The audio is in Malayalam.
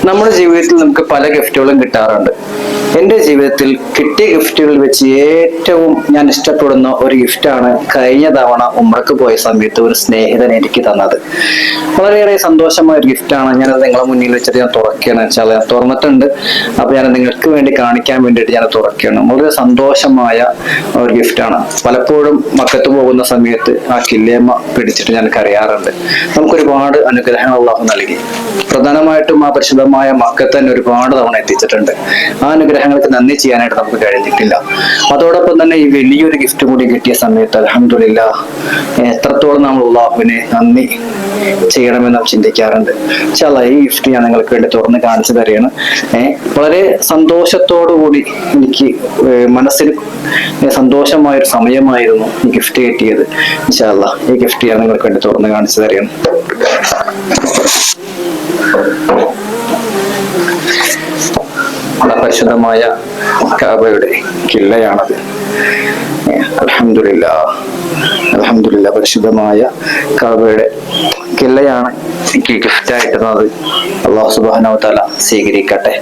നമ്മുടെ ജീവിതത്തിൽ നമുക്ക് പല ഗിഫ്റ്റുകളും കിട്ടാറുണ്ട്. എൻ്റെ ജീവിതത്തിൽ കിട്ടിയ ഗിഫ്റ്റുകളിൽ വെച്ച് ഏറ്റവും ഞാൻ ഇഷ്ടപ്പെടുന്ന ഒരു ഗിഫ്റ്റാണ് കഴിഞ്ഞ തവണ ഉംറക്ക് പോയ സമയത്ത് ഒരു സ്നേഹിതൻ എനിക്ക് തന്നത്. വളരെയേറെ സന്തോഷമായ ഒരു ഗിഫ്റ്റാണ്. ഞാനത് നിങ്ങളെ മുന്നിൽ വെച്ചിട്ട് ഞാൻ തുറക്കുകയാണ്. വെച്ചാൽ തുറന്നിട്ടുണ്ട്. അപ്പൊ ഞാൻ നിങ്ങൾക്ക് വേണ്ടി കാണിക്കാൻ വേണ്ടിയിട്ട് ഞാൻ തുറക്കുകയാണ്. വളരെ സന്തോഷമായ ഒരു ഗിഫ്റ്റാണ്. പലപ്പോഴും മക്കത്ത് പോകുന്ന സമയത്ത് ആ കില്ലേമ്മ പിടിച്ചിട്ട് ഞാൻ കരയാറുണ്ട്. നമുക്കൊരുപാട് അനുഗ്രഹങ്ങൾ അല്ലാഹു നൽകി. പ്രധാനമായിട്ടും ആ പരിശുദ്ധമായ മക്കത്ത് തന്നെ ഒരുപാട് തവണ എത്തിച്ചിട്ടുണ്ട്. ആ അനുഗ്രഹങ്ങൾക്ക് നന്ദി ചെയ്യാനായിട്ട് നമുക്ക് കഴിഞ്ഞിട്ടില്ല. അതോടൊപ്പം തന്നെ ഈ വലിയൊരു ഗിഫ്റ്റ് കൂടി കിട്ടിയ സമയത്ത് അൽഹംദുലില്ലാ എത്രത്തോളം നമ്മൾ അല്ലാഹുവിനെ നന്ദി ചെയ്യണമെന്ന് നാം ചിന്തിക്കാറുണ്ട്. ഇൻഷാല്ലാ ഈ ഗിഫ്റ്റ് ഞാൻ നിങ്ങൾക്ക് വേണ്ടി തുറന്ന് കാണിച്ചു തരികയാണ്. വളരെ സന്തോഷത്തോടു കൂടി എനിക്ക് മനസ്സിന് സന്തോഷമായൊരു സമയമായിരുന്നു ഈ ഗിഫ്റ്റ് കിട്ടിയത്. ഇൻഷാല്ലാ ഈ ഗിഫ്റ്റ് ഞാൻ നിങ്ങൾക്ക് വേണ്ടി തുറന്ന് കാണിച്ചു തരികയാണ്. പരിശുദ്ധമായ കഅബയുടെ കില്ലയാണത്. അൽഹംദുലില്ലാ അൽഹംദുലില്ലാ പരിശുദ്ധമായ കഅബയുടെ കില്ലയാണ് എനിക്ക് ഗിഫ്റ്റായിട്ട് തന്നത്. അല്ലാഹു സുബ്ഹാനഹു വ തആല സ്വീകരിക്കട്ടെ.